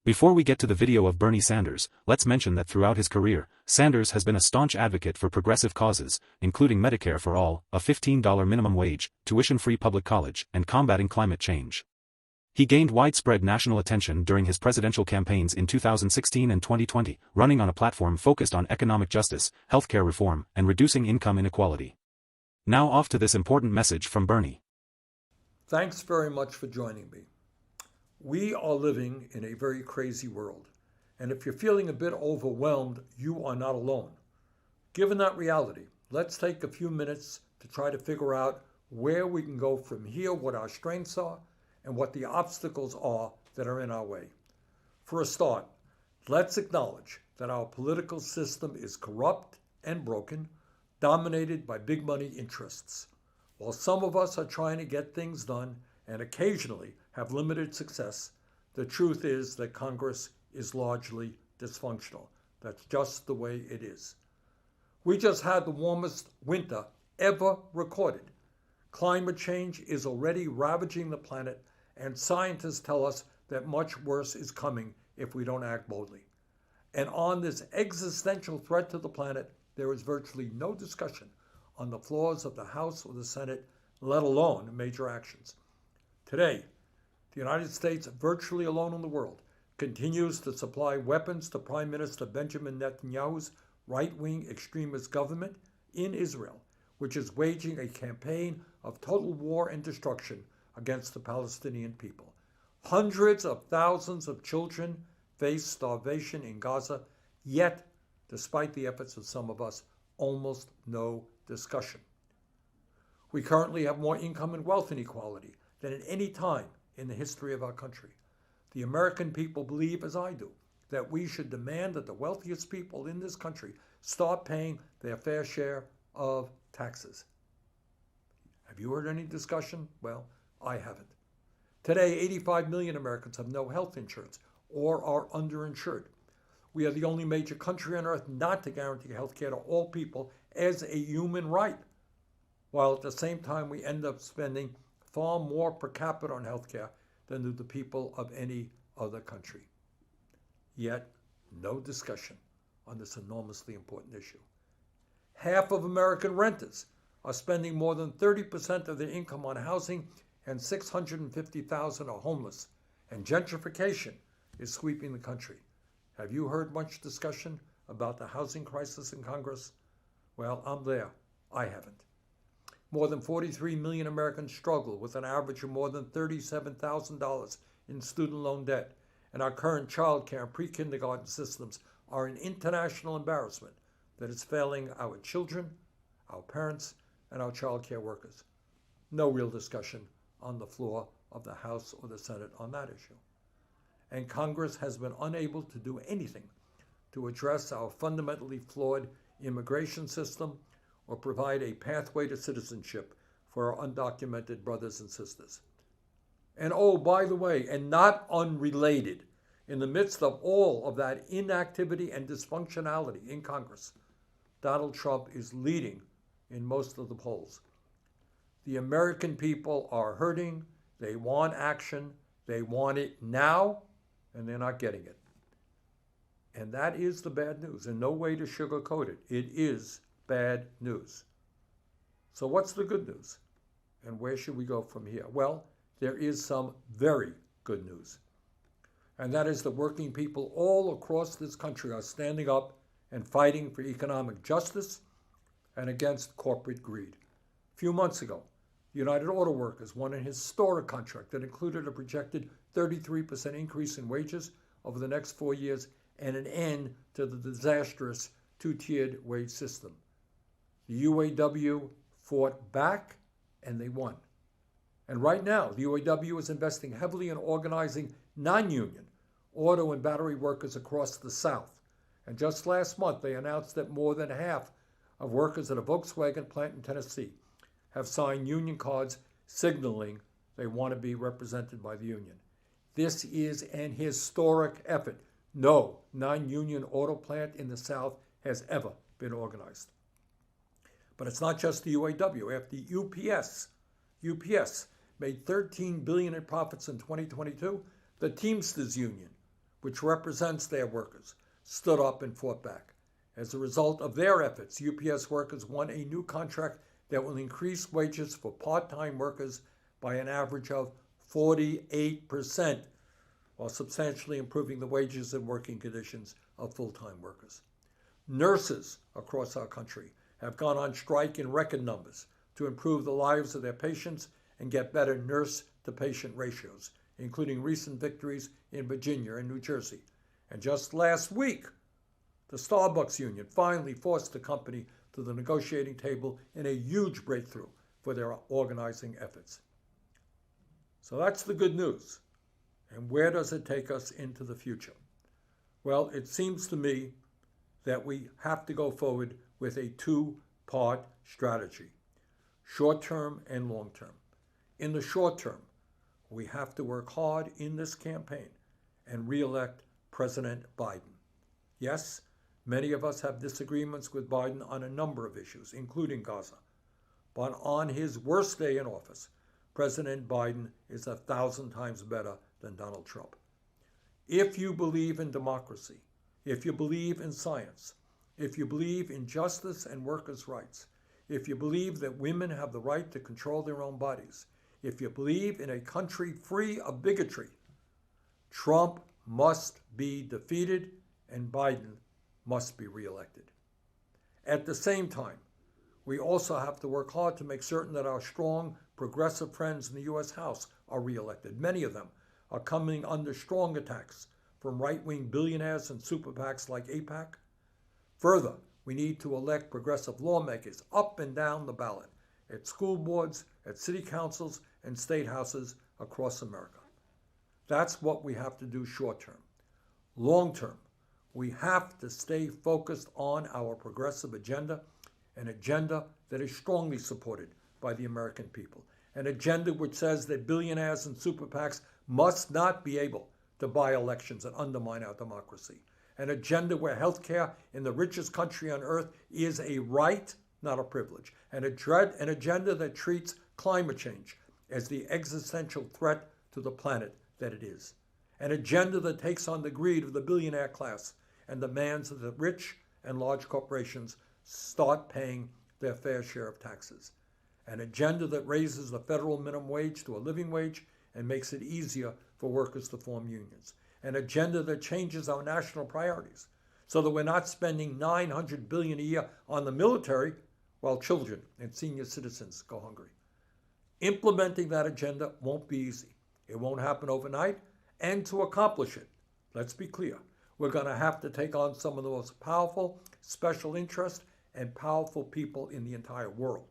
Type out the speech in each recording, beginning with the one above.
Before we get to the video of Bernie Sanders, let's mention that throughout his career, Sanders has been a staunch advocate for progressive causes, including Medicare for all, a $15 minimum wage, tuition-free public college, and combating climate change. He gained widespread national attention during his presidential campaigns in 2016 and 2020, running on a platform focused on economic justice, healthcare reform, and reducing income inequality. Now off to this important message from Bernie. Thanks very much for joining me. We are living in a very crazy world, and if you're feeling a bit overwhelmed, you are not alone. Given that reality, let's take a few minutes to try to figure out where we can go from here, what our strengths are, and what the obstacles are that are in our way. For a start, let's acknowledge that our political system is corrupt and broken, dominated by big money interests. While some of us are trying to get things done and occasionally have limited success, the truth is that Congress is largely dysfunctional. That's just the way it is. We just had the warmest winter ever recorded. Climate change is already ravaging the planet, and scientists tell us that much worse is coming if we don't act boldly. And on this existential threat to the planet, there is virtually no discussion on the floors of the House or the Senate, let alone major actions. Today, the United States, virtually alone in the world, continues to supply weapons to Prime Minister Benjamin Netanyahu's right-wing extremist government in Israel, which is waging a campaign of total war and destruction against the Palestinian people. Hundreds of thousands of children face starvation in Gaza, yet, despite the efforts of some of us, almost no discussion. We currently have more income and wealth inequality than at any time in the history of our country. The American people believe, as I do, that we should demand that the wealthiest people in this country start paying their fair share of taxes. Have you heard any discussion? Well, I haven't. Today, 85 million Americans have no health insurance or are underinsured. We are the only major country on earth not to guarantee health care to all people as a human right, while at the same time we end up spending far more per capita on healthcare than do the people of any other country. Yet, no discussion on this enormously important issue. Half of American renters are spending more than 30% of their income on housing, and 650,000 are homeless, and gentrification is sweeping the country. Have you heard much discussion about the housing crisis in Congress? Well, I'm there. I haven't. More than 43 million Americans struggle with an average of more than $37,000 in student loan debt, and our current child care and pre-kindergarten systems are an international embarrassment that is failing our children, our parents, and our child care workers. No real discussion on the floor of the House or the Senate on that issue. And Congress has been unable to do anything to address our fundamentally flawed immigration system or provide a pathway to citizenship for our undocumented brothers and sisters. And oh, by the way, and not unrelated, in the midst of all of that inactivity and dysfunctionality in Congress, Donald Trump is leading in most of the polls. The American people are hurting. They want action. They want it now, and they're not getting it. And that is the bad news, and no way to sugarcoat it. It is bad news. So what's the good news? And where should we go from here? Well, there is some very good news. And that is that working people all across this country are standing up and fighting for economic justice and against corporate greed. A few months ago, United Auto Workers won a historic contract that included a projected 33% increase in wages over the next 4 years and an end to the disastrous two-tiered wage system. The UAW fought back, and they won. And right now, the UAW is investing heavily in organizing non-union auto and battery workers across the South. And just last month, they announced that more than half of workers at a Volkswagen plant in Tennessee have signed union cards signaling they want to be represented by the union. This is an historic effort. No non-union auto plant in the South has ever been organized. But it's not just the UAW. After UPS made $13 billion in profits in 2022, the Teamsters Union, which represents their workers, stood up and fought back. As a result of their efforts, UPS workers won a new contract that will increase wages for part-time workers by an average of 48%, while substantially improving the wages and working conditions of full-time workers. Nurses across our country have gone on strike in record numbers to improve the lives of their patients and get better nurse-to-patient ratios, including recent victories in Virginia and New Jersey. And just last week, the Starbucks union finally forced the company to the negotiating table in a huge breakthrough for their organizing efforts. So that's the good news. And where does it take us into the future? Well, it seems to me that we have to go forward with a two-part strategy, short-term and long-term. In the short term, we have to work hard in this campaign and re-elect President Biden. Yes, many of us have disagreements with Biden on a number of issues, including Gaza. But on his worst day in office, President Biden is 1,000 times better than Donald Trump. If you believe in democracy, if you believe in science, if you believe in justice and workers' rights, if you believe that women have the right to control their own bodies, if you believe in a country free of bigotry, Trump must be defeated and Biden must be reelected. At the same time, we also have to work hard to make certain that our strong, progressive friends in the U.S. House are reelected. Many of them are coming under strong attacks from right-wing billionaires and super PACs like AIPAC. Further, we need to elect progressive lawmakers up and down the ballot at school boards, at city councils, and state houses across America. That's what we have to do short term. Long term, we have to stay focused on our progressive agenda, an agenda that is strongly supported by the American people, an agenda which says that billionaires and super PACs must not be able to buy elections and undermine our democracy, an agenda where healthcare in the richest country on earth is a right, not a privilege, an agenda that treats climate change as the existential threat to the planet that it is, an agenda that takes on the greed of the billionaire class and demands that the rich and large corporations start paying their fair share of taxes, an agenda that raises the federal minimum wage to a living wage and makes it easier for workers to form unions, an agenda that changes our national priorities so that we're not spending $900 billion a year on the military while children and senior citizens go hungry. Implementing that agenda won't be easy. It won't happen overnight, and to accomplish it, let's be clear, we're going to have to take on some of the most powerful special interest and powerful people in the entire world.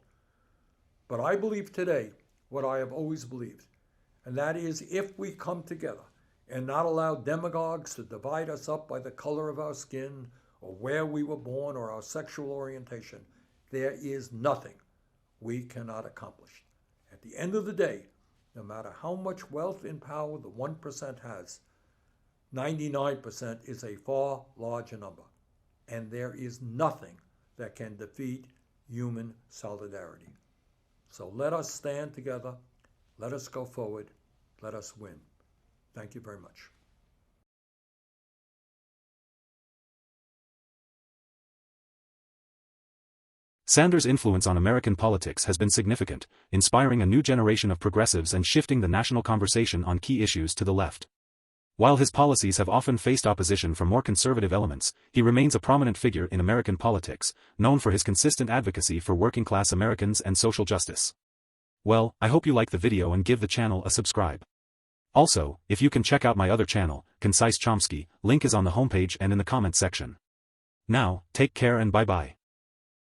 But I believe today what I have always believed, and that is if we come together and not allow demagogues to divide us up by the color of our skin or where we were born or our sexual orientation, there is nothing we cannot accomplish. At the end of the day, no matter how much wealth and power the 1% has, 99% is a far larger number, and there is nothing that can defeat human solidarity. So let us stand together, let us go forward, let us win. Thank you very much. Sanders' influence on American politics has been significant, inspiring a new generation of progressives and shifting the national conversation on key issues to the left. While his policies have often faced opposition from more conservative elements, he remains a prominent figure in American politics, known for his consistent advocacy for working-class Americans and social justice. Well, I hope you like the video and give the channel a subscribe. Also, if you can check out my other channel, Concise Chomsky, link is on the homepage and in the comment section. Now, take care and bye-bye.